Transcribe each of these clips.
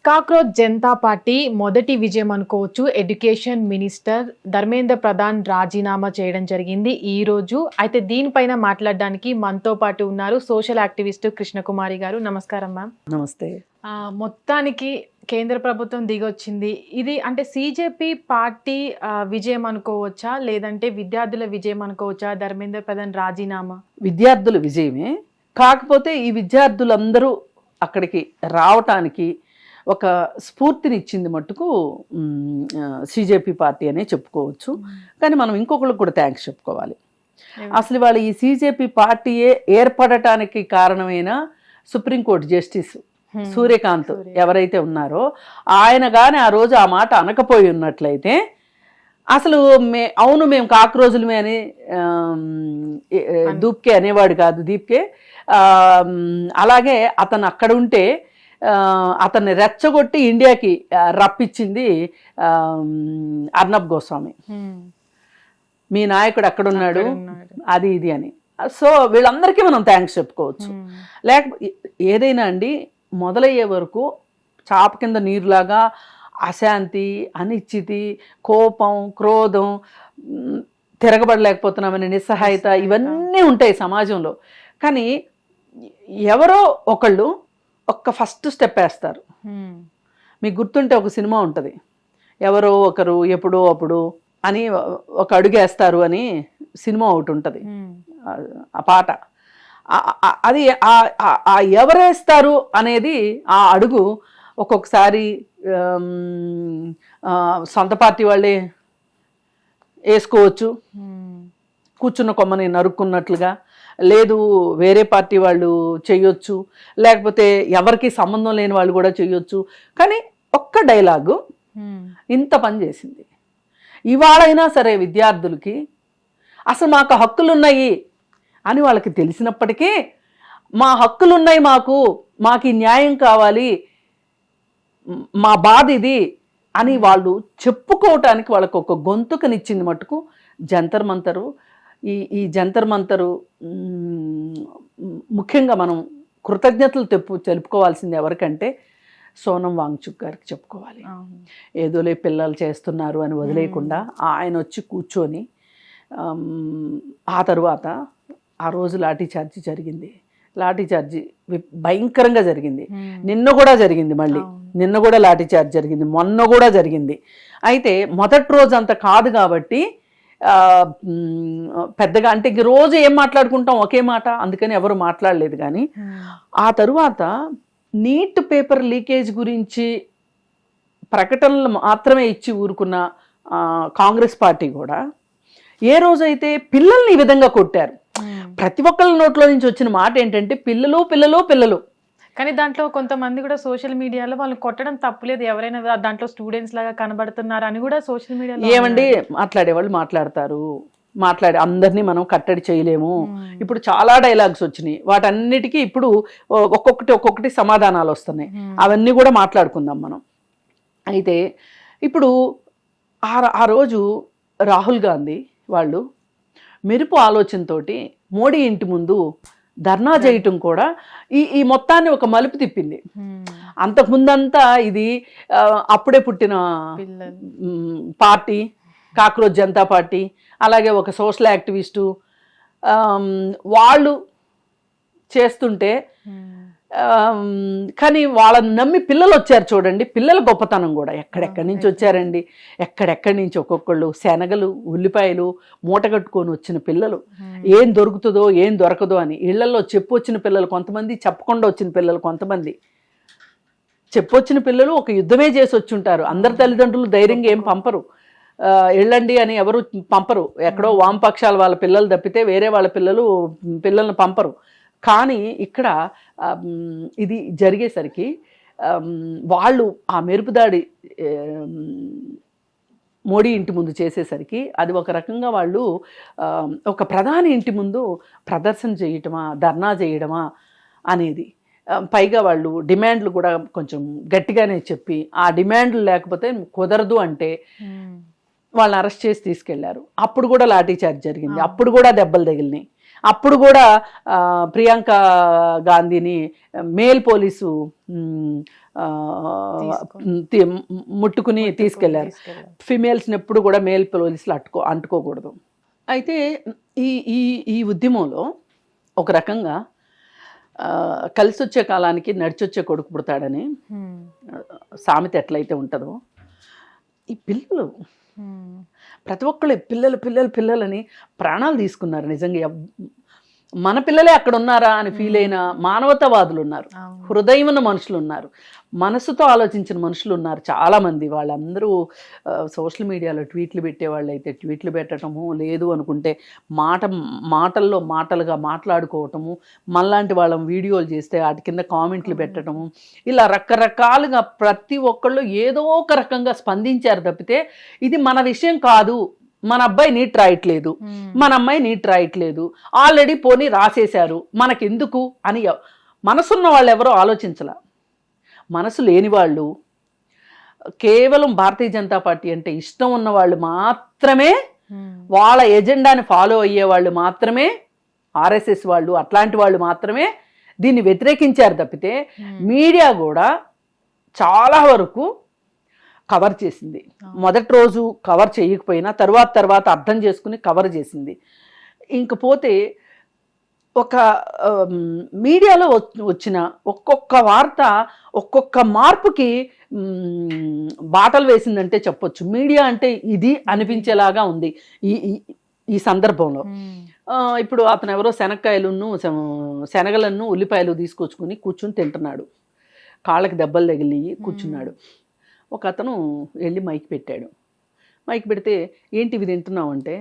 Cockroach Janata party మొదటి విజయం అనుకోవచ్చు. ఎడ్యుకేషన్ మినిస్టర్ ధర్మేంద్ర ప్రధాన్ రాజీనామా చేయడం జరిగింది ఈ రోజు. అయితే దీనిపైన మాట్లాడడానికి మనతో పాటు ఉన్నారు సోషల్ యాక్టివిస్ట్ కృష్ణకుమారి గారు. నమస్కారం మ్యామ్. నమస్తే. మొత్తానికి కేంద్ర ప్రభుత్వం దిగొచ్చింది. ఇది అంటే సిజేపీ పార్టీ విజయం అనుకోవచ్చా, లేదంటే విద్యార్థుల విజయం అనుకోవచ్చా? ధర్మేంద్ర ప్రధాన్ రాజీనామా విద్యార్థుల విజయమే. కాకపోతే ఈ విద్యార్థులందరూ అక్కడికి రావటానికి ఒక స్ఫూర్తినిచ్చింది మట్టుకు సిజేపీ పార్టీ అనే చెప్పుకోవచ్చు. కానీ మనం ఇంకొకరికి కూడా థ్యాంక్స్ చెప్పుకోవాలి. అసలు వాళ్ళు ఈ సిజేపీ పార్టీయే ఏర్పడటానికి కారణమైన సుప్రీంకోర్టు జస్టిస్ సూర్యకాంత్ ఎవరైతే ఉన్నారో ఆయన కానీ ఆ రోజు ఆ మాట అనకపోయి ఉన్నట్లయితే అసలు అవును మేము కాక్రోజులమే అని దూప్కే అనేవాడు కాదు, దీప్కే. అలాగే అతను అక్కడ ఉంటే అతన్ని రెచ్చగొట్టి ఇండియాకి రప్పించింది అర్నబ్ గోస్వామి. మీ నాయకుడు అక్కడున్నాడు, అది ఇది అని. సో వీళ్ళందరికీ మనం థ్యాంక్స్ చెప్పుకోవచ్చు. లేకపోతే ఏదైనా అండి మొదలయ్యే వరకు చాప కింద నీరులాగా అశాంతి, అనిశ్చితి, కోపం, క్రోధం, తిరగబడలేకపోతున్నామని నిస్సహాయత ఇవన్నీ ఉంటాయి సమాజంలో. కానీ ఎవరో ఒకళ్ళు ఫస్ట్ స్టెప్ వేస్తారు. మీకు గుర్తుంటే ఒక సినిమా ఉంటుంది, ఎవరో ఒకరు ఎప్పుడో అప్పుడు అని ఒక అడుగేస్తారు అని సినిమా ఒకటి ఉంటుంది. ఆ పాట అది ఎవరేస్తారు అనేది ఆ అడుగు ఒక్కొక్కసారి సొంత పార్టీ వాళ్ళే వేసుకోవచ్చు, కూర్చున్న కొమ్మని నరుక్కున్నట్లుగా. లేదు వేరే పార్టీ వాళ్ళు చేయొచ్చు, లేకపోతే ఎవరికి సంబంధం లేని వాళ్ళు కూడా చేయొచ్చు. కానీ ఒక్క డైలాగు ఇంత పని చేసింది. ఇవాళైనా సరే విద్యార్థులకి అసలు మాకు హక్కులున్నాయి అని వాళ్ళకి తెలిసినప్పటికీ మా హక్కులున్నాయి, మాకు ఈ న్యాయం కావాలి, మా బాధ ఇది అని వాళ్ళు చెప్పుకోవటానికి వాళ్ళకు ఒక గొంతుకనిచ్చింది మటుకు జంతర్ మంతరు. ఈ జంతర్ మంతరు ముఖ్యంగా మనం కృతజ్ఞతలు తెలుపుకోవాల్సింది ఎవరికంటే సోనం వాంగ్చుక్ గారికి చెప్పుకోవాలి. ఏదోలే పిల్లలు చేస్తున్నారు అని వదిలేయకుండా ఆయన వచ్చి కూర్చొని ఆ తరువాత ఆ రోజు లాఠీ జరిగింది. లాఠీ చార్జీ భయంకరంగా జరిగింది. నిన్న కూడా జరిగింది, మళ్ళీ నిన్న కూడా లాఠీ చార్జ్ జరిగింది, మొన్న కూడా జరిగింది. అయితే మొదటి రోజు అంత కాదు కాబట్టి పెద్దగా అంటే ఇంక రోజు ఏం మాట్లాడుకుంటాం ఒకే మాట, అందుకని ఎవరు మాట్లాడలేదు. కానీ ఆ తరువాత నీట్ పేపర్ లీకేజ్ గురించి ప్రకటనలు మాత్రమే ఇచ్చి ఊరుకున్న కాంగ్రెస్ పార్టీ కూడా ఏ రోజైతే పిల్లల్ని ఈ విధంగా కొట్టారు, ప్రతి ఒక్కళ్ళ నోట్లో నుంచి వచ్చిన మాట ఏంటంటే పిల్లలు పిల్లలు పిల్లలు. కానీ దాంట్లో కొంతమంది కూడా సోషల్ మీడియాలో వాళ్ళు కొట్టడం తప్పులేదు, ఎవరైనా దాంట్లో స్టూడెంట్స్ లాగా కనబడుతున్నారు అని కూడా సోషల్ మీడియాలో ఏమండి మాట్లాడేవాళ్ళు మాట్లాడి అందరినీ మనం కట్టడి చేయలేము. ఇప్పుడు చాలా డైలాగ్స్ వచ్చినాయి, వాటన్నిటికీ ఇప్పుడు ఒక్కొక్కటి సమాధానాలు వస్తున్నాయి. అవన్నీ కూడా మాట్లాడుకుందాం మనం. అయితే ఇప్పుడు ఆ రోజు రాహుల్ గాంధీ వాళ్ళు మెరుపు ఆలోచనతోటి మోడీ ఇంటి ముందు ధర్నా చేయటం కూడా ఈ మొత్తాన్ని ఒక మలుపు తిప్పింది. అంతకుముందంతా ఇది అప్పుడే పుట్టిన పార్టీ కాక్రోచ్ జనతా పార్టీ, అలాగే ఒక సోషల్ యాక్టివిస్టు వాళ్ళు చేస్తుంటే కానీ వాళ్ళని నమ్మి పిల్లలు వచ్చారు చూడండి. పిల్లల గొప్పతనం కూడా ఎక్కడెక్కడి నుంచి వచ్చారండి, ఎక్కడెక్కడి నుంచి ఒక్కొక్కళ్ళు శనగలు ఉల్లిపాయలు మూట కట్టుకొని వచ్చిన పిల్లలు. ఏం దొరుకుతుందో ఏం దొరకదో అని ఇళ్లలో చెప్పొచ్చిన పిల్లలు కొంతమంది, చెప్పకుండా వచ్చిన పిల్లలు కొంతమంది. చెప్పొచ్చిన పిల్లలు ఒక యుద్ధమే చేసి వచ్చి ఉంటారు. అందరి తల్లిదండ్రులు ధైర్యంగా ఏం పంపరు, వెళ్ళండి అని ఎవరు పంపరు. ఎక్కడో వామపక్షాల వాళ్ళ పిల్లలు తప్పితే వేరే వాళ్ళ పిల్లల్ని పంపరు. కానీ ఇక్కడ ఇది జరిగేసరికి వాళ్ళు ఆ మెరుపుదాడి మోడీ ఇంటి ముందు చేసేసరికి అది ఒక రకంగా వాళ్ళు ఒక ప్రధాని ఇంటి ముందు ప్రదర్శన చేయటమా, ధర్నా చేయడమా అనేది. పైగా వాళ్ళు డిమాండ్లు కూడా కొంచెం గట్టిగానే చెప్పి ఆ డిమాండ్లు లేకపోతే కుదరదు అంటే వాళ్ళని అరెస్ట్ చేసి తీసుకెళ్లారు. అప్పుడు కూడా లాఠీ చార్జ్ జరిగింది, అప్పుడు కూడా దెబ్బలు తగిలినాయి. అప్పుడు కూడా ప్రియాంక గాంధీని మేల్ పోలీసు ముట్టుకుని తీసుకెళ్లారు. ఫిమేల్స్ని ఎప్పుడు కూడా మేల్ పోలీసులు అంటుకోకూడదు. అయితే ఈ ఈ ఈ ఉద్యమంలో ఒక రకంగా కలిసి వచ్చే కాలానికి నడిచొచ్చే కొడుకు పుడతాడని సామెత ఎట్లయితే ఉంటుందో, ఈ పిల్లలు ప్రతి ఒక్కళ్ళు పిల్లలని ప్రాణాలు తీసుకున్నారు. నిజంగా మన పిల్లలే అక్కడ ఉన్నారా అని ఫీల్ అయిన మానవతావాదులు ఉన్నారు, హృదయం ఉన్న మనుషులు ఉన్నారు, మనసుతో ఆలోచించిన మనుషులు ఉన్నారు చాలామంది. వాళ్ళందరూ సోషల్ మీడియాలో ట్వీట్లు పెట్టేవాళ్ళు అయితే ట్వీట్లు పెట్టడము, లేదు అనుకుంటే మాటల్లో మాటలుగా మాట్లాడుకోవటము, మనలాంటి వాళ్ళం వీడియోలు చేస్తే వాటి కింద కామెంట్లు పెట్టడము, ఇలా రకరకాలుగా ప్రతి ఒక్కళ్ళు ఏదో ఒక రకంగా స్పందించారు తప్పితే ఇది మన విషయం కాదు, మన అబ్బాయి నీట్ రాయట్లేదు, మన అమ్మాయి నీట్ రాయట్లేదు, ఆల్రెడీ పోనీ రాసేశారు మనకెందుకు అని మనసున్న వాళ్ళు ఎవరో ఆలోచించాల. మనసు లేని వాళ్ళు, కేవలం భారతీయ జనతా పార్టీ అంటే ఇష్టం ఉన్న వాళ్ళు మాత్రమే, వాళ్ళ ఎజెండాని ఫాలో అయ్యే వాళ్ళు మాత్రమే, ఆర్ఎస్ఎస్ వాళ్ళు అట్లాంటి వాళ్ళు మాత్రమే దీన్ని వ్యతిరేకించారు తప్పితే మీడియా కూడా చాలా వరకు కవర్ చేసింది. మొదటి రోజు కవర్ చేయకపోయినా తర్వాత అర్థం చేసుకుని కవర్ చేసింది. ఇంకపోతే ఒక మీడియాలో వచ్చిన ఒక్కొక్క వార్త ఒక్కొక్క మార్పుకి బాటలు వేసిందంటే చెప్పొచ్చు. మీడియా అంటే ఇది అనిపించేలాగా ఉంది ఈ సందర్భంలో. ఇప్పుడు అతను ఎవరో శనగలను ఉల్లిపాయలు తీసుకొచ్చుకుని కూర్చుని తింటున్నాడు, కాళ్ళకి దెబ్బలు తగిలి కూర్చున్నాడు. ఒక అతను వెళ్ళి మైక్ పెట్టాడు. మైక్ పెడితే ఏంటి ఇవి తింటున్నావు అంటే,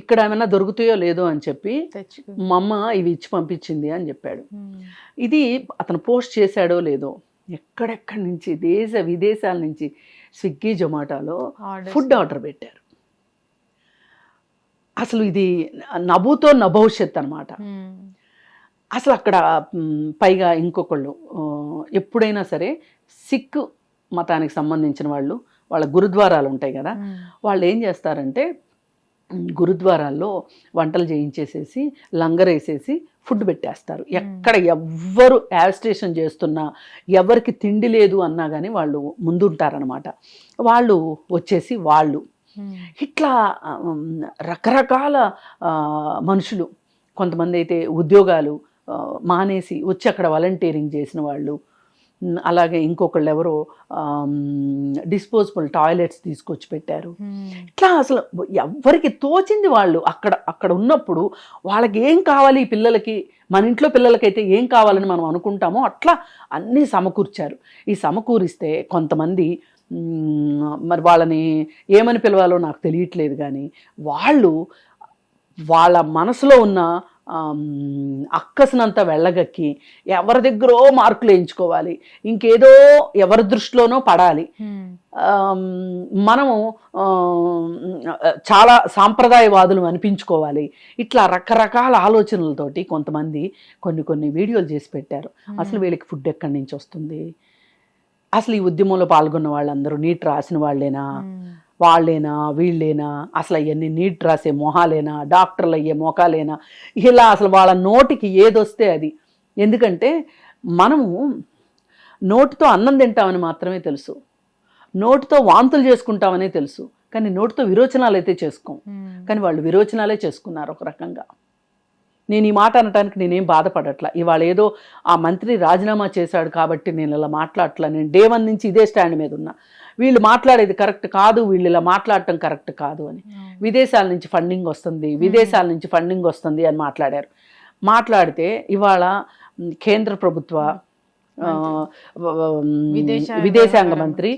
ఇక్కడ ఏమైనా దొరుకుతాయో లేదో అని చెప్పి మా అమ్మ ఇవి ఇచ్చి పంపించింది అని చెప్పాడు. ఇది అతను పోస్ట్ చేశాడో లేదో, ఎక్కడెక్కడి నుంచి దేశ విదేశాల నుంచి స్విగ్గీ జొమాటోలో ఫుడ్ ఆర్డర్ పెట్టారు. అసలు ఇది నభూతో నభవిష్యత్ అనమాట. అసలు అక్కడ పైగా ఇంకొకళ్ళు ఎప్పుడైనా సరే సిక్ మతానికి సంబంధించిన వాళ్ళు, వాళ్ళ గురుద్వారాలు ఉంటాయి కదా, వాళ్ళు ఏం చేస్తారంటే గురుద్వారాల్లో వంటలు చేయించేసేసి లంగర్ వేసేసి ఫుడ్ పెట్టేస్తారు. ఎక్కడ ఎవ్వరు యాజిటేషన్ చేస్తున్నా, ఎవరికి తిండి లేదు అన్నా కానీ వాళ్ళు ముందుంటారనమాట. వాళ్ళు వచ్చేసి వాళ్ళు ఇట్లా రకరకాల మనుషులు, కొంతమంది అయితే ఉద్యోగాలు మానేసి వచ్చి అక్కడ వాలంటీరింగ్ చేసిన వాళ్ళు, అలాగే ఇంకొకళ్ళు ఎవరో డిస్పోజబుల్ టాయిలెట్స్ తీసుకొచ్చి పెట్టారు. ఇట్లా అసలు ఎవరికి తోచింది వాళ్ళు అక్కడ ఉన్నప్పుడు వాళ్ళకి ఏం కావాలి, పిల్లలకి మన ఇంట్లో పిల్లలకైతే ఏం కావాలని మనం అనుకుంటామో అట్లా అన్నీ సమకూర్చారు. ఈ సమకూరిస్తే కొంతమంది, మరి వాళ్ళని ఏమని పిలవాలో నాకు తెలియట్లేదు కానీ, వాళ్ళ మనసులో ఉన్న అక్కసనంతా వెళ్ళగక్కి ఎవరి దగ్గరో మార్కులు వేయించుకోవాలి, ఇంకేదో ఎవరి దృష్టిలోనో పడాలి, మనము చాలా సాంప్రదాయవాదులు అనిపించుకోవాలి, ఇట్లా రకరకాల ఆలోచనలతోటి కొంతమంది కొన్ని వీడియోలు చేసి పెట్టారు. అసలు వీళ్ళకి ఫుడ్ ఎక్కడి నుంచి వస్తుంది, అసలు ఈ ఉద్యమంలో పాల్గొన్న వాళ్ళందరూ నీట్ రాసిన వాళ్ళేనా వీళ్ళేనా, అసలు అవన్నీ నీట్ రాసే మొహాలేనా, డాక్టర్లు అయ్యే మొఖాలేనా, ఇలా అసలు వాళ్ళ నోటికి ఏదొస్తే అది. ఎందుకంటే మనము నోటితో అన్నం తింటామని మాత్రమే తెలుసు, నోటితో వాంతులు చేసుకుంటామనే తెలుసు, కానీ నోటితో విరోచనాలు అయితే చేసుకోం. కానీ వాళ్ళు విరోచనాలే చేసుకున్నారు ఒక రకంగా. నేను ఈ మాట అనటానికి నేనేం బాధపడట్లా. ఇవాళ ఏదో ఆ మంత్రి రాజీనామా చేశాడు కాబట్టి నేను ఇలా మాట్లాడట్లా. నేను డే 1 నుంచి ఇదే స్టాండ్ మీద ఉన్నా. వీళ్ళు మాట్లాడేది కరెక్ట్ కాదు, వీళ్ళు ఇలా మాట్లాడటం కరెక్ట్ కాదు అని. విదేశాల నుంచి ఫండింగ్ వస్తుంది అని మాట్లాడారు. మాట్లాడితే ఇవాళ కేంద్ర ప్రభుత్వ విదేశాంగ మంత్రి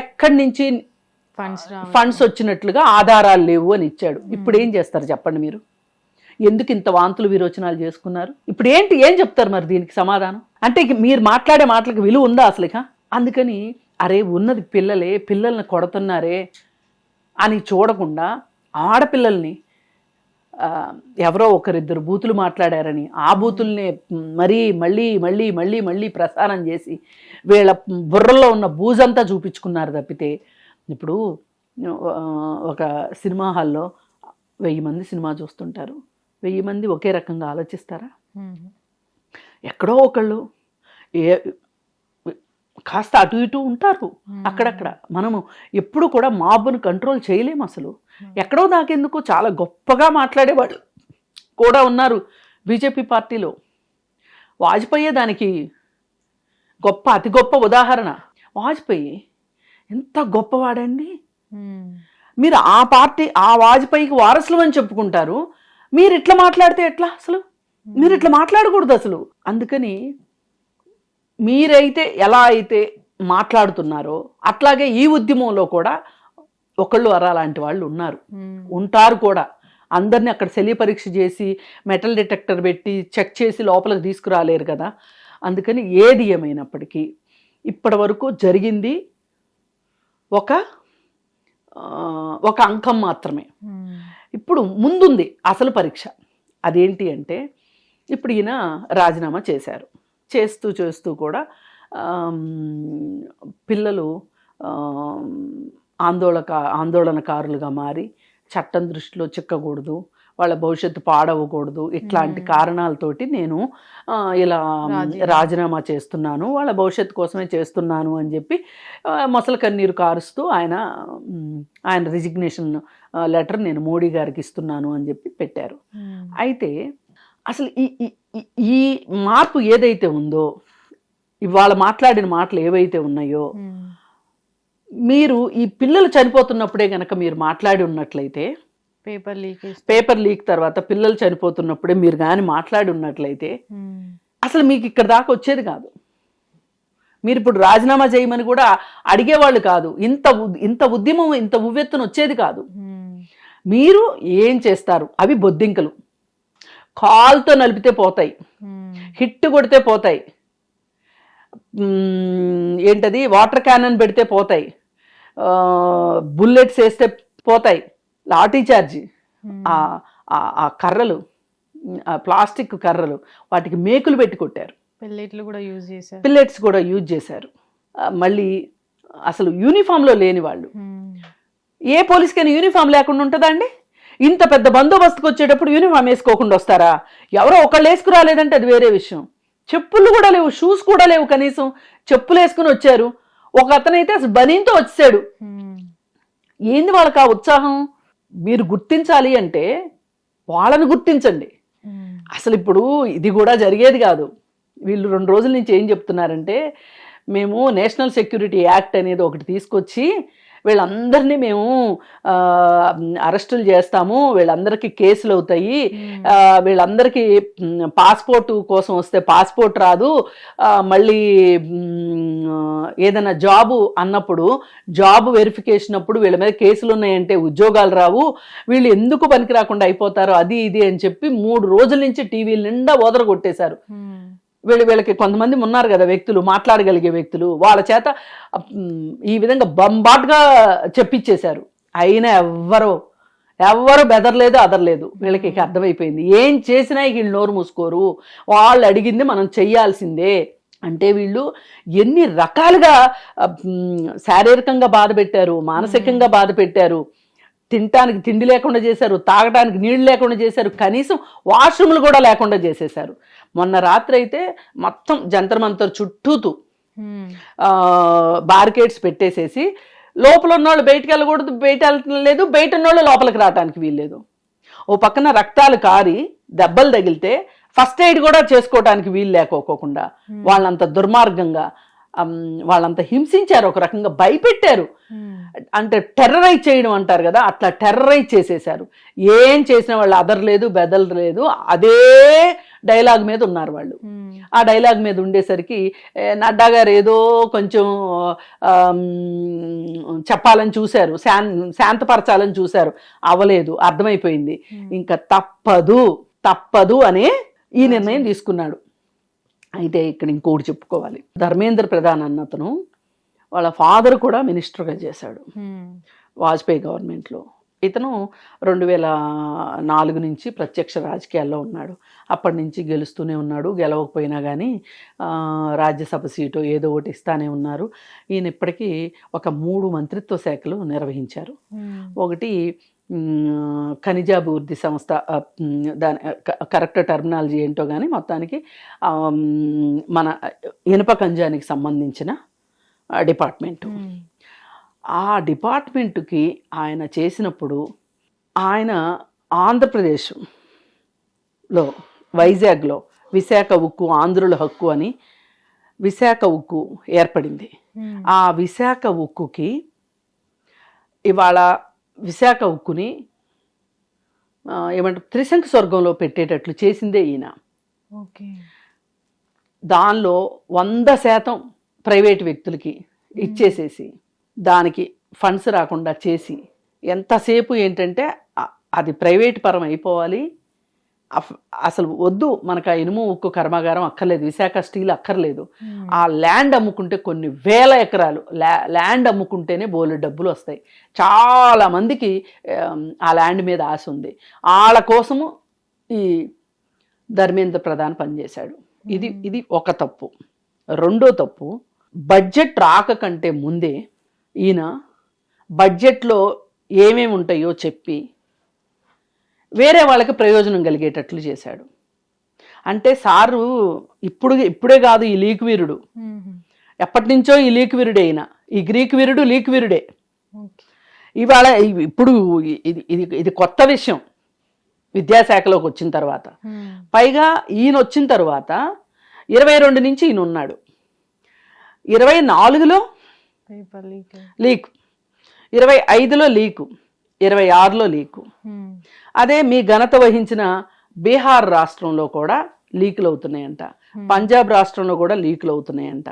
ఎక్కడి నుంచి ఫండ్స్ వచ్చినట్లుగా ఆధారాలు లేవు అని ఇచ్చాడు. ఇప్పుడు ఏం చేస్తారు చెప్పండి మీరు? ఎందుకు ఇంత వాంతులు విరోచనాలు చేసుకున్నారు? ఇప్పుడు ఏం చెప్తారు మరి దీనికి సమాధానం? అంటే మీరు మాట్లాడే మాటలకు విలువ ఉందా అసలు? అందుకని అరే ఉన్నది పిల్లల్ని కొడుతున్నారే అని చూడకుండా ఆడపిల్లల్ని ఎవరో ఒకరిద్దరు బూతులు మాట్లాడారని ఆ బూతుల్ని మళ్ళీ ప్రసారం చేసి వీళ్ళ బుర్రల్లో ఉన్న బూజంతా చూపించుకున్నారు తప్పితే. ఇప్పుడు ఒక సినిమా హాల్లో 1000 మంది సినిమా చూస్తుంటారు, 1000 మంది ఒకే రకంగా ఆలోచిస్తారా? ఎక్కడో ఒకళ్ళు కాస్త అటు ఇటు ఉంటారు అక్కడక్కడ. మనము ఎప్పుడు కూడా మాబ్ను కంట్రోల్ చేయలేము అసలు. ఎక్కడో దాకెందుకు చాలా గొప్పగా మాట్లాడేవాడు కూడా ఉన్నారు బీజేపీ పార్టీలో. వాజ్పేయి దానికి అతి గొప్ప ఉదాహరణ. వాజ్పేయి ఎంత గొప్పవాడండి. మీరు ఆ వాజ్పేయికి వారసులు అని చెప్పుకుంటారు, మీరు ఇట్లా మాట్లాడితే ఎట్లా? అసలు మీరు ఇట్లా మాట్లాడకూడదు అసలు. అందుకని మీరైతే ఎలా అయితే మాట్లాడుతున్నారో అట్లాగే ఈ ఉద్యమంలో కూడా ఒకళ్ళు అలాంటి వాళ్ళు ఉంటారు కూడా. అందరినీ అక్కడ శల్య పరీక్ష చేసి మెటల్ డిటెక్టర్ పెట్టి చెక్ చేసి లోపలికి తీసుకురాలేరు కదా. అందుకని ఏది ఏమైనప్పటికీ ఇప్పటి వరకు జరిగింది ఒక అంకం మాత్రమే. ఇప్పుడు ముందుంది అసలు పరీక్ష. అదేంటి అంటే ఇప్పుడు ఈయన రాజీనామా చేశారు. చేస్తూ కూడా పిల్లలు ఆందోళనకారులుగా మారి చట్టం దృష్టిలో చిక్కకూడదు, వాళ్ళ భవిష్యత్తు పాడవకూడదు, ఇట్లాంటి కారణాలతోటి నేను ఇలా రాజీనామా చేస్తున్నాను, వాళ్ళ భవిష్యత్తు కోసమే చేస్తున్నాను అని చెప్పి మొసలు కన్నీరు కారుస్తూ ఆయన రిజిగ్నేషన్ లెటర్ నేను మోడీ గారికి ఇస్తున్నాను అని చెప్పి పెట్టారు. అయితే అసలు ఈ మార్పు ఏదైతే ఉందో, ఇవాళ మాట్లాడిన మాటలు ఏవైతే ఉన్నాయో, మీరు ఈ పిల్లలు చనిపోతున్నప్పుడే గనక మీరు మాట్లాడి ఉన్నట్లయితే, పేపర్ లీక్ తర్వాత పిల్లలు చనిపోతున్నప్పుడే మీరు కానీ మాట్లాడి ఉన్నట్లయితే అసలు మీకు ఇక్కడ దాకా వచ్చేది కాదు. మీరు ఇప్పుడు రాజీనామా చేయమని కూడా అడిగేవాళ్ళు కాదు. ఇంత ఉద్యమం ఇంత ఉవ్వెత్తున వచ్చేది కాదు. మీరు ఏం చేస్తారు? అవి బొద్దింకలు. కాల్తో నలిపితే పోతాయి, హిట్ కొడితే పోతాయి, ఏంటది వాటర్ క్యానన్ పెడితే పోతాయి, బుల్లెట్స్ వేస్తే పోతాయి, లాఠీ చార్జీ, ఆ కర్రలు, ప్లాస్టిక్ కర్రలు, వాటికి మేకులు పెట్టి కొట్టారు. పిల్లెట్స్ కూడా యూజ్ చేశారు. మళ్ళీ అసలు యూనిఫామ్లో లేని వాళ్ళు, ఏ పోలీస్కైనా యూనిఫామ్ లేకుండా ఉంటుందా అండి? ఇంత పెద్ద బందోబస్తుకు వచ్చేటప్పుడు యూనిఫామ్ వేసుకోకుండా వస్తారా? ఎవరో ఒకళ్ళు వేసుకురాలేదంటే అది వేరే విషయం. చెప్పులు కూడా లేవు, షూస్ కూడా లేవు, కనీసం చెప్పులు వేసుకుని వచ్చారు. ఒక అతనైతే అసలు బనీన్తో వచ్చాడు. ఏంది వాళ్ళకి ఆ ఉత్సాహం? మీరు గుర్తించాలి అంటే వాళ్ళని గుర్తించండి. అసలు ఇప్పుడు ఇది కూడా జరిగేది కాదు. వీళ్ళు 2 రోజుల నుంచి ఏం చెప్తున్నారంటే, మేము నేషనల్ సెక్యూరిటీ యాక్ట్ అనేది ఒకటి తీసుకొచ్చి వీళ్ళందరినీ మేము అరెస్టులు చేస్తాము, వీళ్ళందరికీ కేసులు అవుతాయి, వీళ్ళందరికీ పాస్పోర్టు కోసం వస్తే పాస్పోర్ట్ రాదు, మళ్ళీ ఏదైనా జాబు అన్నప్పుడు జాబ్ వెరిఫికేషన్ అప్పుడు వీళ్ళ మీద కేసులు ఉన్నాయంటే ఉద్యోగాలు రావు, వీళ్ళు ఎందుకు పనికి రాకుండా అయిపోతారో అది ఇది అని చెప్పి 3 రోజుల నుంచి టీవీల నిండా ఓదరగొట్టేశారు. వీళ్ళకి కొంతమంది ఉన్నారు కదా వ్యక్తులు, మాట్లాడగలిగే వ్యక్తులు, వాళ్ళ చేత ఈ విధంగా బంబాట్గా చెప్పించేశారు. అయినా ఎవ్వరు బెదరలేదు, అదరలేదు. వీళ్ళకి అర్థమైపోయింది, ఏం చేసినా వీళ్ళు నోరు మూసుకోరు, వాళ్ళు అడిగింది మనం చెయ్యాల్సిందే. అంటే వీళ్ళు ఎన్ని రకాలుగా శారీరకంగా బాధ పెట్టారు, మానసికంగా బాధ పెట్టారు, తినటానికి తిండి లేకుండా చేశారు, తాగడానికి నీళ్లు లేకుండా చేశారు, కనీసం వాష్రూమ్లు కూడా లేకుండా చేసేశారు. మొన్న రాత్రి అయితే మొత్తం జంతర్ మంతర్ చుట్టూతూ బారికేడ్స్ పెట్టేసేసి లోపల ఉన్నోళ్ళు బయటికి వెళ్ళకూడదు, బయట వెళ్ళలేదు, బయట ఉన్నోళ్ళు లోపలికి రావడానికి వీల్లేదు. ఓ పక్కన రక్తాలు కారి దెబ్బలు తగిలితే ఫస్ట్ ఎయిడ్ కూడా చేసుకోవడానికి వీలు లేకపోకుండా వాళ్ళంత దుర్మార్గంగా వాళ్ళంతా హింసించారు, ఒక రకంగా భయపెట్టారు. అంటే టెర్రరైజ్ చేయడం అంటారు కదా, అట్లా టెర్రరైజ్ చేసేశారు. ఏం చేసిన వాళ్ళు అదరలేదు, బెదరలేదు, అదే డైలాగ్ మీద ఉన్నారు వాళ్ళు. ఆ డైలాగ్ మీద ఉండేసరికి నడ్డా గారు ఏదో కొంచెం చెప్పాలని చూశారు, శాంతపరచాలని చూశారు, అవ్వలేదు, అర్థమైపోయింది. ఇంకా తప్పదు అనే ఈ నిర్ణయం తీసుకున్నాడు. అయితే ఇక్కడ ఇంకోటి చెప్పుకోవాలి, ధర్మేంద్ర ప్రధాన్ అన్నతను వాళ్ళ ఫాదర్ కూడా మినిస్టర్గా చేశాడు వాజ్పేయి గవర్నమెంట్లో. ఇతను 2004 నుంచి ప్రత్యక్ష రాజకీయాల్లో ఉన్నాడు. అప్పటి నుంచి గెలుస్తూనే ఉన్నాడు, గెలవకపోయినా కానీ రాజ్యసభ సీటు ఏదో ఒకటి ఇస్తానే ఉన్నారు. ఈయన ఇప్పటికీ ఒక 3 మంత్రిత్వ శాఖలు నిర్వహించారు. ఒకటి ఖనిజాభివృద్ధి సంస్థ, దాని కరెక్ట్ టర్మినాలజీ ఏంటో కానీ మొత్తానికి మన ఇనుప ఖనిజానికి సంబంధించిన డిపార్ట్మెంటు. ఆ డిపార్ట్మెంటుకి ఆయన చేసినప్పుడు ఆయన ఆంధ్రప్రదేశ్లో వైజాగ్లో విశాఖ ఉక్కు ఆంధ్రుల హక్కు అని విశాఖ ఉక్కు ఏర్పడింది. ఆ విశాఖ ఉక్కుకి ఇవాళ విశాఖ ఉక్కుని ఏమంటారు త్రిశంకు స్వర్గంలో పెట్టేటట్లు చేసిందే ఈయన. దానిలో 100% ప్రైవేటు వ్యక్తులకి ఇచ్చేసేసి దానికి ఫండ్స్ రాకుండా చేసి ఎంతసేపు ఏంటంటే అది ప్రైవేట్ పరం అయిపోవాలి, అసలు వద్దు మనకు ఆ ఇనుము ఉక్కు కర్మాగారం అక్కర్లేదు, విశాఖ స్టీల్ అక్కర్లేదు, ఆ ల్యాండ్ అమ్ముకుంటే కొన్ని వేల ఎకరాలు ల్యాండ్ అమ్ముకుంటేనే బోలెడు డబ్బులు వస్తాయి, చాలా మందికి ఆ ల్యాండ్ మీద ఆశ ఉంది, వాళ్ళ కోసము ఈ ధర్మేంద్ర ప్రధాన్ పనిచేశాడు. ఇది ఒక తప్పు. రెండో తప్పు, బడ్జెట్ రాక కంటే ముందే ఈయన బడ్జెట్లో ఏమేమి ఉంటాయో చెప్పి వేరే వాళ్ళకి ప్రయోజనం కలిగేటట్లు చేశాడు. అంటే సారు ఇప్పుడే కాదు ఈ లీక్ వీరుడు, ఎప్పటి నుంచో ఈ లీక్ వీరుడే ఈయన. ఈ గ్రీక్ వీరుడు లీక్ వీరుడే. ఇవాళ ఇప్పుడు ఇది కొత్త విషయం విద్యాశాఖలోకి వచ్చిన తర్వాత. పైగా ఈయన వచ్చిన తర్వాత 22 నుంచి ఈయన ఉన్నాడు. 24లో లీక్, 25లో లీకు, 26లో లీకు. అదే మీ ఘనత వహించిన బీహార్ రాష్ట్రంలో కూడా లీకులు అవుతున్నాయంట, పంజాబ్ రాష్ట్రంలో కూడా లీకులు అవుతున్నాయంట.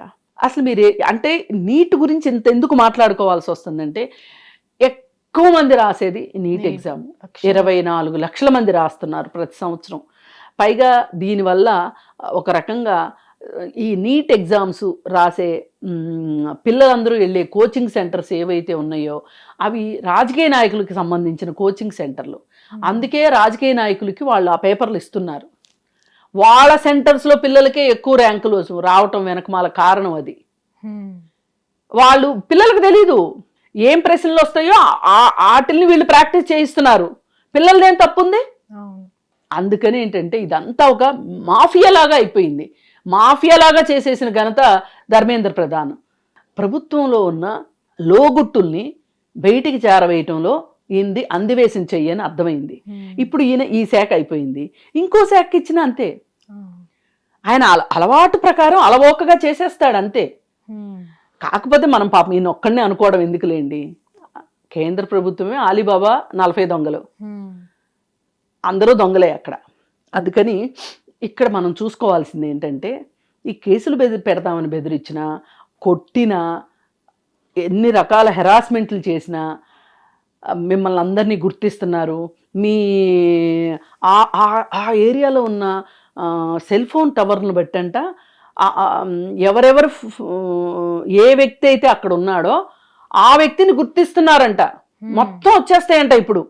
అసలు మీరు అంటే నీట్ గురించి ఎందుకు మాట్లాడుకోవాల్సి వస్తుందంటే ఎక్కువ మంది రాసేది నీట్ ఎగ్జామ్. 24 లక్షల మంది రాస్తున్నారు ప్రతి సంవత్సరం. పైగా దీనివల్ల ఒక రకంగా ఈ నీట్ ఎగ్జామ్స్ రాసే పిల్లలందరూ వెళ్ళే కోచింగ్ సెంటర్స్ ఏవైతే ఉన్నాయో అవి రాజకీయ నాయకులకి సంబంధించిన కోచింగ్ సెంటర్లు. అందుకే రాజకీయ నాయకులకి వాళ్ళు ఆ పేపర్లు ఇస్తున్నారు. వాళ్ళ సెంటర్స్లో పిల్లలకే ఎక్కువ ర్యాంకులు రావటం వెనకమాల కారణం అది. వాళ్ళు పిల్లలకు తెలీదు ఏం ప్రశ్నలు వస్తాయో వాటిని వీళ్ళు ప్రాక్టీస్ చేయిస్తున్నారు. పిల్లలదేం తప్పుంది? అందుకని ఏంటంటే ఇదంతా ఒక మాఫియాలాగా అయిపోయింది. మాఫియాలాగా చేసేసిన ఘనత ధర్మేంద్ర ప్రధాన్. ప్రభుత్వంలో ఉన్న లోగుట్టుల్ని బయటికి చేరవేయటంలో ఈయనది అందివేసిన చెయ్యని అర్థమైంది. ఇప్పుడు ఈయన ఈ శాఖ అయిపోయింది, ఇంకో శాఖకి ఇచ్చిన అంతే. ఆయన అలవాటు ప్రకారం అలవోకగా చేసేస్తాడు అంతే. కాకపోతే మనం పాపం ఈయన ఒక్కడనే అనుకోవడం ఎందుకులేండి, కేంద్ర ప్రభుత్వమే ఆలీబాబా 40 దొంగలు, అందరూ దొంగలే అక్కడ. అందుకని ఇక్కడ మనం చూసుకోవాల్సింది ఏంటంటే ఈ కేసులు పెడతామని బెదిరించినా, కొట్టినా, ఎన్ని రకాల హెరాస్మెంట్లు చేసినా మిమ్మల్ని అందరినీ గుర్తిస్తున్నారు. మీ ఆ ఏరియాలో ఉన్న సెల్ ఫోన్ టవర్ను బట్టంట ఎవరెవరు ఏ వ్యక్తి అయితే అక్కడ ఉన్నాడో ఆ వ్యక్తిని గుర్తిస్తున్నారంట. మొత్తం వచ్చేస్తాయంట. ఇప్పుడు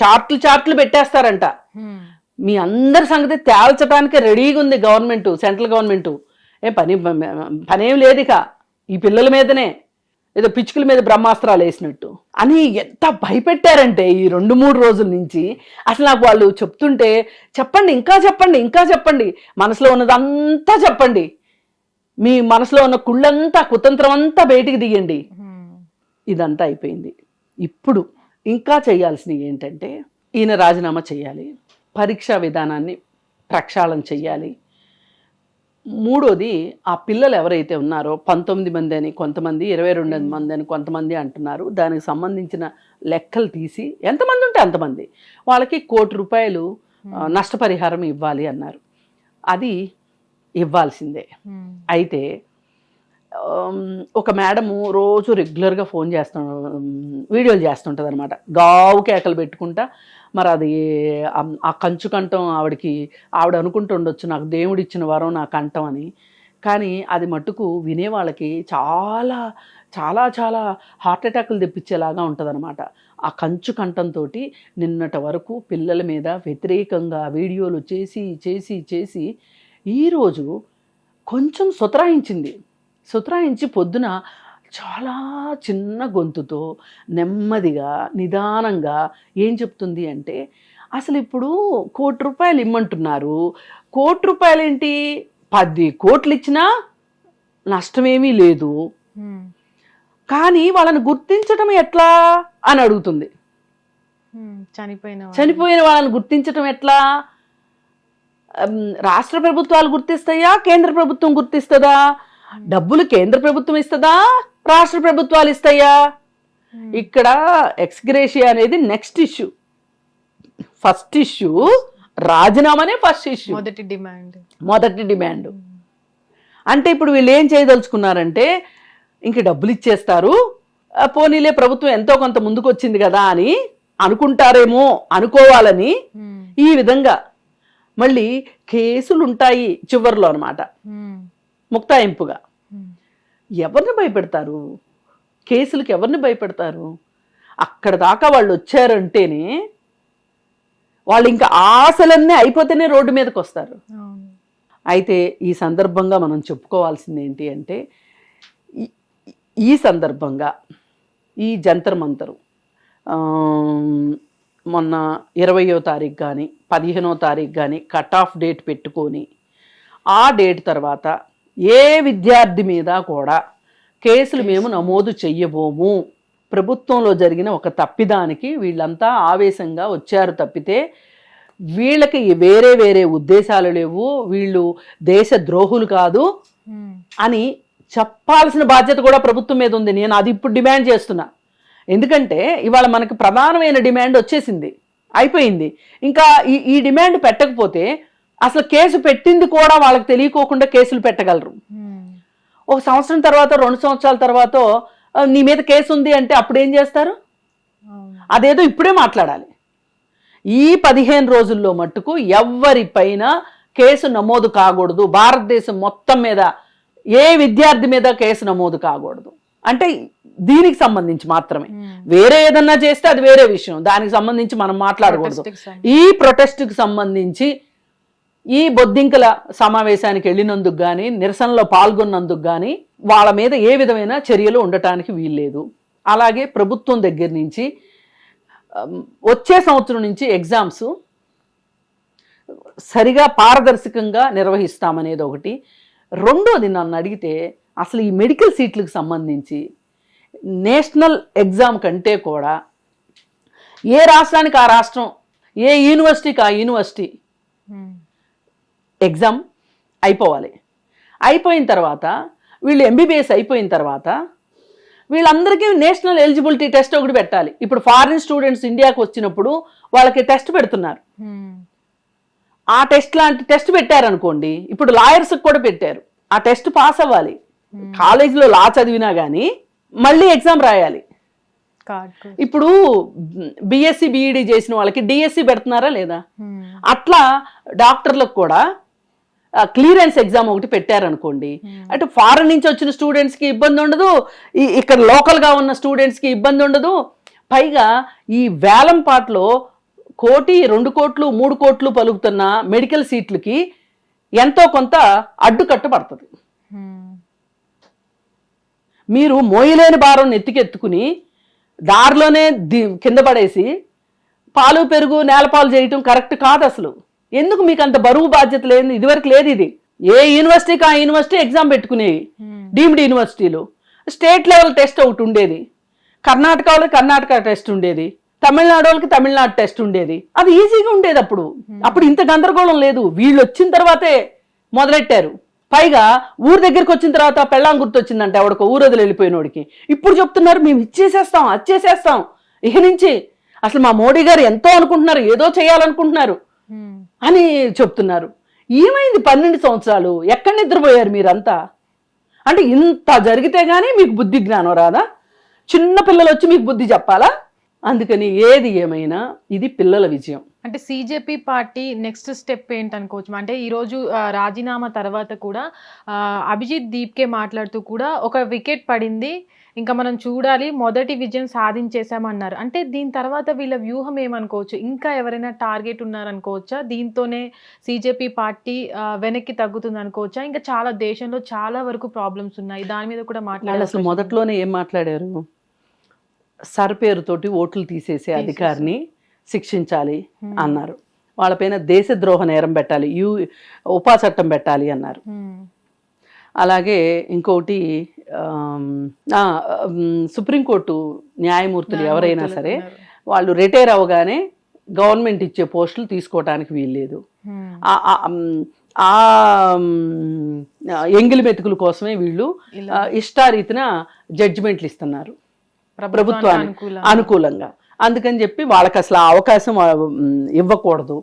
చార్ట్లు పెట్టేస్తారంట. మీ అందరి సంగతి తేల్చడానికి రెడీగా ఉంది గవర్నమెంట్, సెంట్రల్ గవర్నమెంట్. పనేం లేదు ఇక ఈ పిల్లల మీదనే ఏదో పిచ్చుకల మీద బ్రహ్మాస్త్రాలు వేసినట్టు అని ఎంత భయపెట్టారంటే ఈ 2-3 రోజుల నుంచి. అసలు నాకు వాళ్ళు చెప్తుంటే చెప్పండి, ఇంకా చెప్పండి, ఇంకా చెప్పండి, మనసులో ఉన్నదంతా చెప్పండి, మీ మనసులో ఉన్న కుళ్ళంతా కుతంత్రం అంతా బయటికి దిగండి. ఇదంతా అయిపోయింది. ఇప్పుడు ఇంకా చేయాల్సినవి ఏంటంటే ఈయన రాజీనామా చేయాలి, పరీక్షా విధానాన్ని ప్రక్షాళన చెయ్యాలి. మూడోది ఆ పిల్లలు ఎవరైతే ఉన్నారో 19 మంది అని కొంతమంది, 22 మంది అని కొంతమంది అంటున్నారు. దానికి సంబంధించిన లెక్కలు తీసి ఎంతమంది ఉంటే అంతమంది వాళ్ళకి ₹1 నష్టపరిహారం ఇవ్వాలి అన్నారు. అది ఇవ్వాల్సిందే. అయితే ఒక మేడము రోజు రెగ్యులర్గా ఫోన్ వీడియోలు చేస్తుంటుంది అనమాట, గావు కేకలు పెట్టుకుంటా. మరి అది ఆ కంచు కంఠం ఆవిడ అనుకుంటూ ఉండొచ్చు నాకు దేవుడు ఇచ్చిన వరం నా కంఠం అని. కానీ అది మట్టుకు వినేవాళ్ళకి చాలా చాలా చాలా హార్ట్ అటాకులు తెప్పించేలాగా ఉంటుంది అనమాట. ఆ కంచు కంఠంతో నిన్నటి వరకు పిల్లల మీద వ్యతిరేకంగా వీడియోలు చేసి చేసి చేసి ఈరోజు కొంచెం సుతరాయించి పొద్దున చాలా చిన్న గొంతుతో నెమ్మదిగా నిదానంగా ఏం చెప్తుంది అంటే, అసలు ఇప్పుడు ₹1 ఇమ్మంటున్నారు, ₹1 ఏంటి, 10 కోట్లు ఇచ్చినా నష్టమేమీ లేదు, కానీ వాళ్ళని గుర్తించడం ఎట్లా అని అడుగుతుంది. చనిపోయిన వాళ్ళని గుర్తించడం ఎట్లా? రాష్ట్ర ప్రభుత్వాలు గుర్తిస్తాయా, కేంద్ర ప్రభుత్వం గుర్తిస్తుందా? డబ్బులు కేంద్ర ప్రభుత్వం ఇస్తుందా, రాష్ట్ర ప్రభుత్వాలు ఇస్తాయా? ఇక్కడ ఎక్స్గ్రేషియా అనేది నెక్స్ట్ ఇష్యూ. ఫస్ట్ ఇష్యూ రాజీనామానే ఫస్ట్ ఇష్యూ, మొదటి డిమాండ్. అంటే ఇప్పుడు వీళ్ళు ఏం చేయదలుచుకున్నారంటే, ఇంక డబ్బులు ఇచ్చేస్తారు, పోనీలే ప్రభుత్వం ఎంతో కొంత ముందుకు వచ్చింది కదా అని అనుకుంటారేమో, అనుకోవాలని ఈ విధంగా మళ్ళీ కేసులు ఉంటాయి చివరిలో అనమాట, ముక్తాయింపుగా. ఎవరిని భయపెడతారు? కేసులకు ఎవరిని భయపెడతారు? అక్కడ దాకా వాళ్ళు వచ్చారంటేనే వాళ్ళు ఇంకా ఆశలన్నీ అయిపోతేనే రోడ్డు మీదకి వస్తారు. అయితే ఈ సందర్భంగా మనం చెప్పుకోవాల్సింది ఏంటి అంటే, ఈ సందర్భంగా ఈ జంతర్ మంతరు మొన్న 20వ తారీఖు కానీ 15వ తారీఖు కానీ కట్ ఆఫ్ డేట్ పెట్టుకొని, ఆ డేట్ తర్వాత ఏ విద్యార్థి మీద కూడా కేసులు మేము నమోదు చెయ్యబోము, ప్రభుత్వంలో జరిగిన ఒక తప్పిదానికి వీళ్ళంతా ఆవేశంగా వచ్చారు తప్పితే వీళ్ళకి వేరే వేరే ఉద్దేశాలు లేవు, వీళ్ళు దేశ ద్రోహులు కాదు అని చెప్పాల్సిన బాధ్యత కూడా ప్రభుత్వం మీద ఉంది. నేను అది ఇప్పుడు డిమాండ్ చేస్తున్నా. ఎందుకంటే ఇవాళ మనకి ప్రధానమైన డిమాండ్ వచ్చేసింది, అయిపోయింది. ఇంకా ఈ డిమాండ్ పెట్టకపోతే అసలు కేసు పెట్టింది కూడా వాళ్ళకి తెలియకోకుండా కేసులు పెట్టగలరు. ఒక సంవత్సరం తర్వాత, 2 సంవత్సరాల తర్వాత నీ మీద కేసు ఉంది అంటే అప్పుడు ఏం చేస్తారు? అదేదో ఇప్పుడే మాట్లాడాలి. ఈ 15 రోజుల్లో మట్టుకు ఎవ్వరిపైన కేసు నమోదు కాకూడదు, భారతదేశం మొత్తం మీద ఏ విద్యార్థి మీద కేసు నమోదు కాకూడదు. అంటే దీనికి సంబంధించి మాత్రమే. వేరే ఏదన్నా చేస్తే అది వేరే విషయం, దానికి సంబంధించి మనం మాట్లాడకూడదు. ఈ ప్రొటెస్ట్కి సంబంధించి ఈ బొద్దింకల సమావేశానికి వెళ్ళినందుకు కానీ, నిరసనలో పాల్గొన్నందుకు కానీ వాళ్ళ మీద ఏ విధమైన చర్యలు ఉండటానికి వీల్లేదు. అలాగే ప్రభుత్వం దగ్గర నుంచి వచ్చే సంవత్సరం నుంచి ఎగ్జామ్స్ సరిగా పారదర్శకంగా నిర్వహిస్తామనేది ఒకటి. రెండోది నన్ను అడిగితే, అసలు ఈ మెడికల్ సీట్లకు సంబంధించి నేషనల్ ఎగ్జామ్ కంటే కూడా ఏ రాష్ట్రానికి ఆ రాష్ట్రం, ఏ యూనివర్సిటీకి ఆ యూనివర్సిటీ ఎగ్జామ్ అయిపోవాలి. అయిపోయిన తర్వాత వీళ్ళు ఎంబీబీఎస్ అయిపోయిన తర్వాత వీళ్ళందరికీ నేషనల్ ఎలిజిబిలిటీ టెస్ట్ ఒకటి పెట్టాలి. ఇప్పుడు ఫారిన్ స్టూడెంట్స్ ఇండియాకి వచ్చినప్పుడు వాళ్ళకి టెస్ట్ పెడుతున్నారు. ఆ టెస్ట్ లాంటి టెస్ట్ పెట్టారనుకోండి, ఇప్పుడు లాయర్స్కి కూడా పెట్టారు. ఆ టెస్ట్ పాస్ అవ్వాలి. కాలేజీలో లా చదివినా కానీ మళ్ళీ ఎగ్జామ్ రాయాలి. ఇప్పుడు బిఎస్సి బిఈడి చేసిన వాళ్ళకి డిఎస్సి పెడుతున్నారా లేదా? అట్లా డాక్టర్లకు కూడా క్లియరెన్స్ ఎగ్జామ్ ఒకటి పెట్టారనుకోండి, అటు ఫారెన్ నుంచి వచ్చిన స్టూడెంట్స్కి ఇబ్బంది ఉండదు, ఇక్కడ లోకల్గా ఉన్న స్టూడెంట్స్కి ఇబ్బంది ఉండదు. పైగా ఈ వేలంపాట్లో 1 కోటి, 2 కోట్లు, 3 కోట్లు పలుకుతున్న మెడికల్ సీట్లకి ఎంతో కొంత అడ్డుకట్ట పడుతుంది. మీరు మోయలేని భారం నెత్తికెత్తుకుని దారిలోనే కింద పడేసి పాలు పెరుగు నేలపాలు చేయటం కరెక్ట్ కాదు అసలు. ఎందుకు మీకు అంత బరువు బాధ్యత లేదు? ఇదివరకు లేదు. ఇది ఏ యూనివర్సిటీకి ఆ యూనివర్సిటీ ఎగ్జామ్ పెట్టుకునేవి. డీమ్డ్ యూనివర్సిటీలో స్టేట్ లెవెల్ టెస్ట్ ఒకటి ఉండేది, కర్ణాటక వాళ్ళకి కర్ణాటక టెస్ట్ ఉండేది, తమిళనాడు వాళ్ళకి తమిళనాడు టెస్ట్ ఉండేది. అది ఈజీగా ఉండేది. అప్పుడు ఇంత గందరగోళం లేదు. వీళ్ళు వచ్చిన తర్వాతే మొదలెట్టారు. పైగా ఊరు దగ్గరికి వచ్చిన తర్వాత పెళ్ళాం గుర్తొచ్చిందంటే ఆవిడకు ఊరు వదిలి వెళ్ళిపోయినోడికి ఇప్పుడు చెప్తున్నారు మేము ఇచ్చేసేస్తాం, అచ్చేసేస్తాం. ఇక నుంచి అసలు మా మోడీ గారు ఎంతో అనుకుంటున్నారు, ఏదో చేయాలనుకుంటున్నారు అని చెప్తున్నారు. ఏమైంది 12 సంవత్సరాలు? ఎక్కడ నిద్రపోయారు మీరంతా? అంటే ఇంత జరిగితే గానీ మీకు బుద్ధి జ్ఞానం రాదా? చిన్న పిల్లలు వచ్చి మీకు బుద్ధి చెప్పాలా? అందుకని ఏది ఏమైనా ఇది పిల్లల విజయం. అంటే సిజేపీ పార్టీ నెక్స్ట్ స్టెప్ ఏంటనుకోవచ్చు? అంటే ఈరోజు రాజీనామా తర్వాత కూడా అభిజిత్ దీప్కే మాట్లాడుతూ కూడా ఒక వికెట్ పడింది, ఇంకా మనం చూడాలి, మొదటి విజయం సాధించేసామన్నారు. అంటే దీని తర్వాత వీళ్ళ వ్యూహం ఏమనుకోవచ్చు? ఇంకా ఎవరైనా టార్గెట్ ఉన్నారనుకోవచ్చా? దీంతోనే సిజేపీ పార్టీ వెనక్కి తగ్గుతుంది అనుకోవచ్చా? ఇంకా చాలా దేశంలో చాలా వరకు ప్రాబ్లమ్స్ ఉన్నాయి, దాని మీద కూడా మాట్లాడారు. అసలు మొదట్లోనే ఏం మాట్లాడారు? సర్ పేరుతోటి ఓట్లు తీసేసే అధికారిని శిక్షించాలి అన్నారు. వాళ్ళపైన దేశద్రోహ నేరం పెట్టాలి, ఉపా చట్టం పెట్టాలి అన్నారు. అలాగే ఇంకొకటి సుప్రీంకోర్టు న్యాయమూర్తులు ఎవరైనా సరే వాళ్ళు రిటైర్ అవగానే గవర్నమెంట్ ఇచ్చే పోస్టులు తీసుకోవటానికి వీల్లేదు. ఆ ఎంగిలి మెతుకుల కోసమే వీళ్ళు ఇష్టారీతిన జడ్జిమెంట్లు ఇస్తున్నారు ప్రభుత్వానికి అనుకూలంగా. అందుకని చెప్పి వాళ్ళకి అసలు ఆ అవకాశం ఇవ్వకూడదు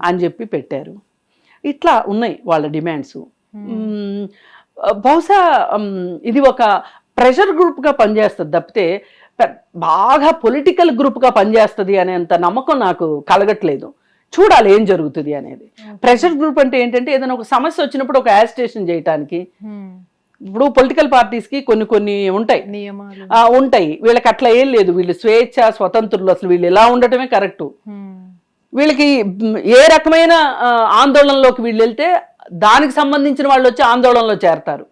అని చెప్పి పెట్టారు. ఇట్లా ఉన్నాయి వాళ్ళ డిమాండ్స్. బహుశా ఇది ఒక ప్రెషర్ గ్రూప్గా పనిచేస్తుంది తప్పితే బాగా పొలిటికల్ గ్రూప్గా పనిచేస్తుంది అనేంత నమ్మకం నాకు కలగట్లేదు. చూడాలి ఏం జరుగుతుంది అనేది. ప్రెషర్ గ్రూప్ అంటే ఏంటంటే ఏదైనా ఒక సమస్య వచ్చినప్పుడు ఒక యాజిటేషన్ చేయడానికి, ఇప్పుడు పొలిటికల్ పార్టీస్కి కొన్ని ఉంటాయి ఉంటాయి వీళ్ళకి అట్లా ఏం లేదు. వీళ్ళు స్వేచ్ఛ స్వతంత్రులు, అసలు వీళ్ళు ఎలా ఉండటమే కరెక్టు. వీళ్ళకి ఏ రకమైన ఆందోళనలోకి వీళ్ళు వెళ్తే దానికి సంబంధించిన వాళ్ళు వచ్చి ఆందోళనలో చేరతారు.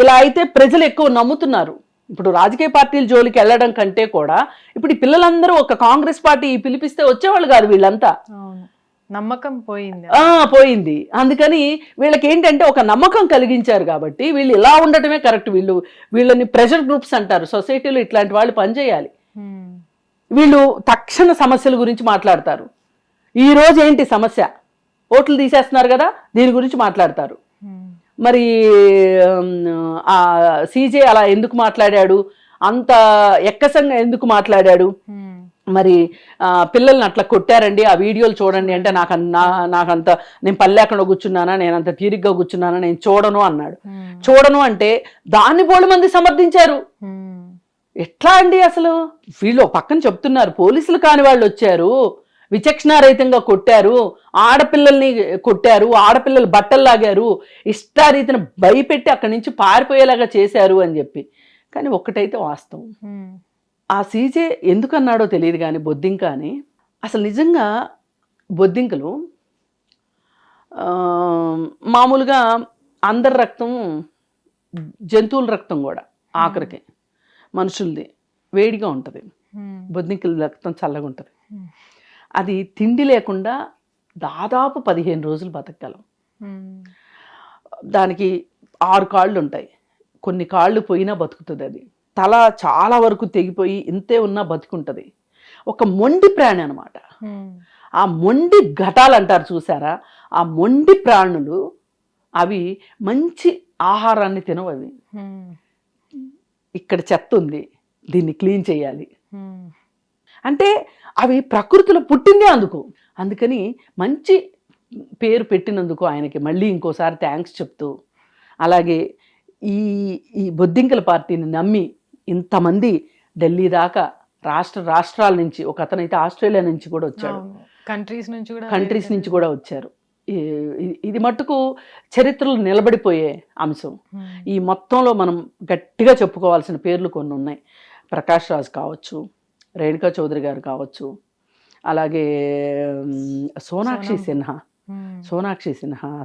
ఇలా అయితే ప్రజలు ఎక్కువ నమ్ముతున్నారు. ఇప్పుడు రాజకీయ పార్టీల జోలికి వెళ్ళడం కంటే కూడా ఇప్పుడు ఈ పిల్లలందరూ ఒక కాంగ్రెస్ పార్టీ పిలిపిస్తే వచ్చేవాళ్ళు కాదు. వీళ్ళంతా నమ్మకం పోయింది. అందుకని వీళ్ళకి ఏంటంటే ఒక నమ్మకం కలిగించారు కాబట్టి వీళ్ళు ఇలా ఉండటమే కరెక్ట్. వీళ్ళని ప్రెషర్ గ్రూప్స్ అంటారు. సొసైటీలో ఇట్లాంటి వాళ్ళు పనిచేయాలి. వీళ్ళు తక్షణ సమస్యల గురించి మాట్లాడతారు. ఈ రోజు ఏంటి సమస్య? ఓట్లు తీసేస్తున్నారు కదా, దీని గురించి మాట్లాడతారు. మరి ఆ సీజే అలా ఎందుకు మాట్లాడాడు, అంత ఎక్కసంగా ఎందుకు మాట్లాడాడు, మరి పిల్లల్ని అట్లా కొట్టారండి ఆ వీడియోలు చూడండి అంటే నాకంత నేను పల్లెకుండా కూర్చున్నానా, నేను అంత తీరిగ్గా కూర్చున్నానా, నేను చూడను అన్నాడు. చూడను అంటే దాన్ని బోళ్ళు మంది సమర్థించారు. ఎట్లా అండి అసలు? వీళ్ళు పక్కన చెప్తున్నారు పోలీసులు కాని వాళ్ళు వచ్చారు, విచక్షణారహితంగా కొట్టారు, ఆడపిల్లల్ని కొట్టారు, ఆడపిల్లలు బట్టలు లాగారు, ఇష్టారీతిని భయపెట్టి అక్కడి నుంచి పారిపోయేలాగా చేశారు అని చెప్పి. కానీ ఒక్కటైతే వాస్తవం, ఆ సీజే ఎందుకన్నాడో తెలియదు కానీ బొద్దింక అని, అసలు నిజంగా బొద్దింకలు మామూలుగా అందరి రక్తం, జంతువుల రక్తం కూడా ఆఖరికి మనుషులది వేడిగా ఉంటుంది, బొద్దింకల రక్తం చల్లగా ఉంటుంది. అది తిండి లేకుండా దాదాపు 15 రోజులు బతకగలం. దానికి 6 కాళ్ళు ఉంటాయి, కొన్ని కాళ్ళు పోయినా బతుకుతుంది. అది తల చాలా వరకు తెగిపోయి ఇంతే ఉన్నా బతుకుంటుంది. ఒక మొండి ప్రాణి అనమాట. ఆ మొండి ఘటాలు అంటారు చూసారా, ఆ మొండి ప్రాణులు అవి మంచి ఆహారాన్ని తినవు. అవి ఇక్కడ చెత్త ఉంది, దీన్ని క్లీన్ చేయాలి అంటే అవి ప్రకృతిలో పుట్టిందే అందుకు. అందుకని మంచి పేరు పెట్టినందుకు ఆయనకి మళ్ళీ ఇంకోసారి థ్యాంక్స్ చెప్తూ, అలాగే ఈ బొద్దింకల పార్టీని నమ్మి ఇంతమంది ఢిల్లీ దాకా రాష్ట్రాల నుంచి, ఒక అతనైతే ఆస్ట్రేలియా నుంచి కూడా వచ్చాడు, కంట్రీస్ నుంచి కూడా వచ్చారు. ఇది మట్టుకు చరిత్రలో నిలబడిపోయే అంశం. ఈ మొత్తంలో మనం గట్టిగా చెప్పుకోవాల్సిన పేర్లు కొన్ని ఉన్నాయి. ప్రకాష్ రాజ్ కావచ్చు, రేణుకా చౌదరి గారు కావచ్చు, అలాగే సోనాక్షి సిన్హా,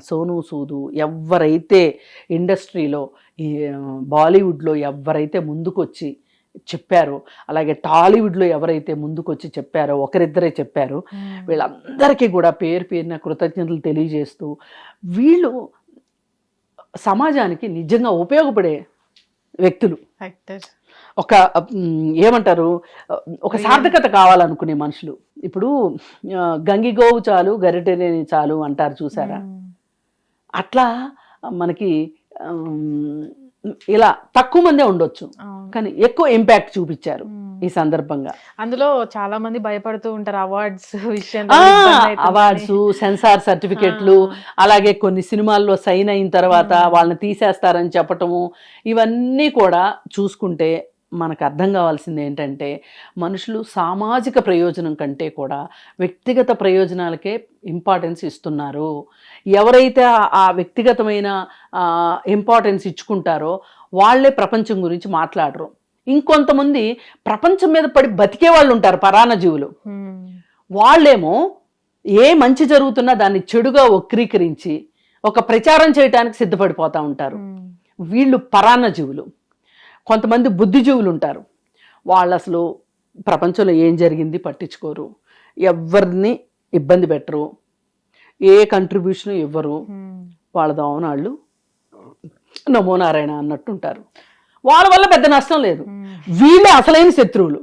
సోనూ సూదు, ఎవరైతే ఇండస్ట్రీలో ఈ బాలీవుడ్లో ఎవరైతే ముందుకొచ్చి చెప్పారో, అలాగే టాలీవుడ్లో ఎవరైతే ముందుకొచ్చి చెప్పారో, ఒకరిద్దరే చెప్పారు, వీళ్ళందరికీ కూడా పేరున కృతజ్ఞతలు తెలియజేస్తూ, వీళ్ళు సమాజానికి నిజంగా ఉపయోగపడే వ్యక్తులు. ఒక ఏమంటారు, ఒక సార్థకత కావాలనుకునే మనుషులు. ఇప్పుడు గంగిగోవు చాలు గరిటెలేని చాలు అంటారు చూసారా, అట్లా మనకి ఇలా తక్కువ మందే ఉండొచ్చు కానీ ఎక్కువ ఇంపాక్ట్ చూపించారు ఈ సందర్భంగా. అందులో చాలా మంది భయపడుతూ ఉంటారు అవార్డ్స్ అవార్డ్స్, సెన్సార్ సర్టిఫికెట్లు, అలాగే కొన్ని సినిమాల్లో సైన్ అయిన తర్వాత వాళ్ళని తీసేస్తారని చెప్పటము, ఇవన్నీ కూడా చూసుకుంటే మనకు అర్థం కావాల్సింది ఏంటంటే మనుషులు సామాజిక ప్రయోజనం కంటే కూడా వ్యక్తిగత ప్రయోజనాలకే ఇంపార్టెన్స్ ఇస్తున్నారు. ఎవరైతే ఆ వ్యక్తిగతమైన ఇంపార్టెన్స్ ఇచ్చుకుంటారో వాళ్ళే ప్రపంచం గురించి మాట్లాడరు. ఇంకొంతమంది ప్రపంచం మీద పడి బతికే వాళ్ళు ఉంటారు, పరాన్న జీవులు. వాళ్ళేమో ఏ మంచి జరుగుతున్నా దాన్ని చెడుగా వక్రీకరించి ఒక ప్రచారం చేయడానికి సిద్ధపడిపోతూ ఉంటారు. వీళ్ళు పరాన్న జీవులు. కొంతమంది బుద్ధిజీవులు ఉంటారు, వాళ్ళు అసలు ప్రపంచంలో ఏం జరిగింది పట్టించుకోరు, ఎవరిని ఇబ్బంది పెట్టరు, ఏ కంట్రిబ్యూషన్ ఇవ్వరు, వాళ్ళ దోవనాళ్ళు నమో నారాయణ అన్నట్టుంటారు. వాళ్ళ వల్ల పెద్ద నష్టం లేదు, వీళ్ళే అసలైన శత్రువులు.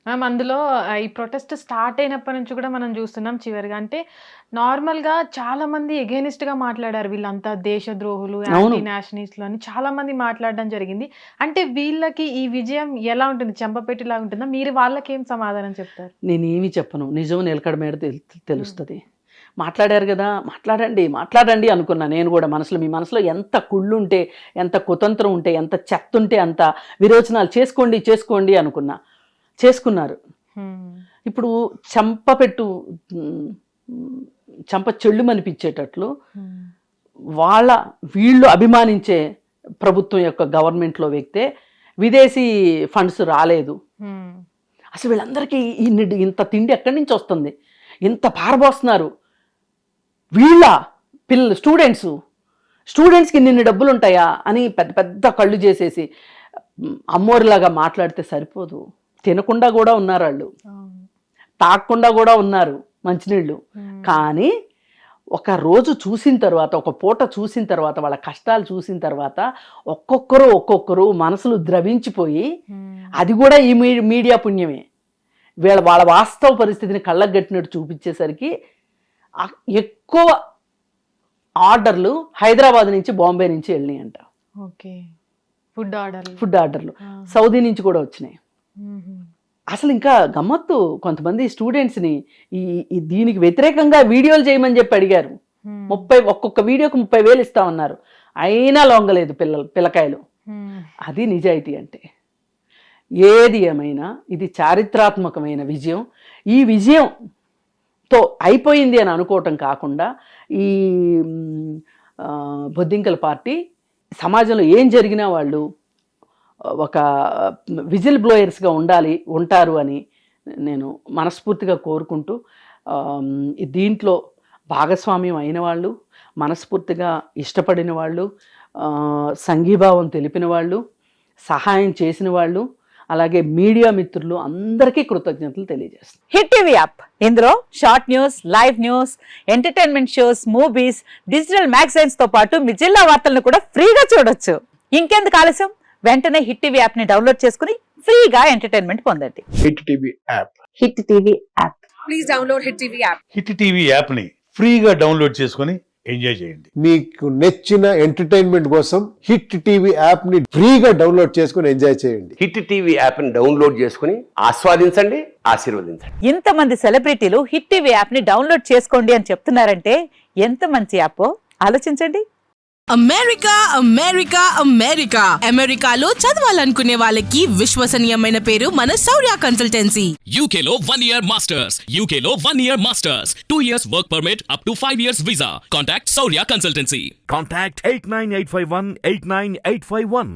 మ్యామ్ అందులో ఈ ప్రొటెస్ట్ స్టార్ట్ అయినప్పటి నుంచి కూడా మనం చూస్తున్నాం చివరిగా, అంటే నార్మల్గా చాలా మంది against గా మాట్లాడారు, వీళ్ళంతా దేశద్రోహులు, యాంటీ నేషనలిస్టులు అని చాలా మంది మాట్లాడడం జరిగింది. అంటే వీళ్ళకి ఈ విజయం ఎలా ఉంటుంది, చెంపపెట్టిలా ఉంటుందా? మీరు వాళ్ళకి ఏం సమాధానం చెప్తారు? నేనేమి చెప్పను, నిజం నిలకడ మీద తెలుస్తుంది. మాట్లాడారు కదా, మాట్లాడండి అనుకున్నా నేను కూడా మనసులో. మీ మనసులో ఎంత కుళ్ళుంటే, ఎంత కుతంత్రం ఉంటే, ఎంత చెత్త ఉంటే అంత విరోచనాలు చేసుకోండి అనుకున్నా. చేసుకున్నారు. ఇప్పుడు చెంప చెళ్ళు అనిపించేటట్లు వీళ్ళు అభిమానించే ప్రభుత్వం యొక్క గవర్నమెంట్లో వ్యక్తే విదేశీ ఫండ్స్ రాలేదు. అసలు వీళ్ళందరికీ ఇంత తిండి ఎక్కడి నుంచి వస్తుంది, ఇంత పారబోస్తున్నారు వీళ్ళ పిల్లలు, స్టూడెంట్స్కి ఇన్ని డబ్బులు ఉంటాయా అని పెద్ద పెద్ద కళ్ళు చేసేసి అమ్మోరిలాగా మాట్లాడితే సరిపోదు. తినకుండా కూడా ఉన్నారు వాళ్ళు, తాగకుండా కూడా ఉన్నారు మంచినీళ్ళు. కానీ ఒక రోజు చూసిన తర్వాత, ఒక పూట చూసిన తర్వాత, వాళ్ళ కష్టాలు చూసిన తర్వాత ఒక్కొక్కరు మనసులు ద్రవించిపోయి, అది కూడా ఈ మీడియా పుణ్యమే, వాళ్ళ వాస్తవ పరిస్థితిని కళ్ళకు గట్టినట్టు చూపించేసరికి ఎక్కువ ఆర్డర్లు హైదరాబాద్ నుంచి, బాంబే నుంచి వెళ్ళినాయంట. ఓకే, ఫుడ్ ఆర్డర్లు సౌదీ నుంచి కూడా వచ్చినాయి. అసలు ఇంకా గమ్మత్తు, కొంతమంది స్టూడెంట్స్ని దీనికి వ్యతిరేకంగా వీడియోలు చేయమని చెప్పి అడిగారు. ఒక్కొక్క వీడియోకి 30,000 ఇస్తామన్నారు, అయినా లొంగలేదు పిల్లకాయలు. అది నిజాయితీ అంటే. ఏది ఏమైనా ఇది చారిత్రాత్మకమైన విజయం. ఈ విజయంతో అయిపోయింది అని అనుకోవటం కాకుండా, ఈ బొద్దింకల పార్టీ సమాజంలో ఏం జరిగినా వాళ్ళు ఒక విజిల్ బ్లోయర్స్గా ఉంటారు అని నేను మనస్ఫూర్తిగా కోరుకుంటూ, దీంట్లో భాగస్వామ్యం అయిన వాళ్ళు, మనస్ఫూర్తిగా ఇష్టపడిన వాళ్ళు, సంఘీభావం తెలిపిన వాళ్ళు, సహాయం చేసిన వాళ్ళు, అలాగే మీడియా మిత్రులు అందరికీ కృతజ్ఞతలు తెలియజేస్తాను. హిట్ టీవీ యాప్, ఇందులో short news, live news, entertainment shows, movies, digital magazines తో పాటు మీ జిల్లా వార్తలను కూడా ఫ్రీగా చూడొచ్చు. ఇంకెందుకు ఆలస్యం, వెంటనే హిట్ టీవీ యాప్ ని డౌన్లోడ్ చేసుకుని ఫ్రీగా ఎంటర్టైన్మెంట్ పొందండి. Hit TV app, hit TV app, please download hit TV app. Hit TV app ని ఫ్రీగా డౌన్లోడ్ చేసుకొని ఎంజాయ్ చేయండి. మీకు నచ్చిన ఎంటర్టైన్మెంట్ కోసం హిట్ టీవీ యాప్ ని ఫ్రీగా డౌన్లోడ్ చేసుకొని ఎంజాయ్ చేయండి. హిట్ టీవీ యాప్ ని డౌన్లోడ్ చేసుకుని ఆస్వాదించండి, ఆశీర్వదించండి. ఇంతమంది సెలబ్రిటీలు హిట్ టీవీ యాప్ ని డౌన్లోడ్ చేసుకోండి అని చెప్తున్నారంటే ఎంత మంచి యాప్ ఆలోచించండి. అమెరికాలో చదవాలనుకునే వాళ్ళకి విశ్వసనీయమైన పేరు మన శౌర్య కన్సల్టెన్సీ. UK లో 1 year masters, UK లో 1 year masters, 2 years work permit up to 5 years visa. Contact Saurya Consultancy. Contact 89851 89851.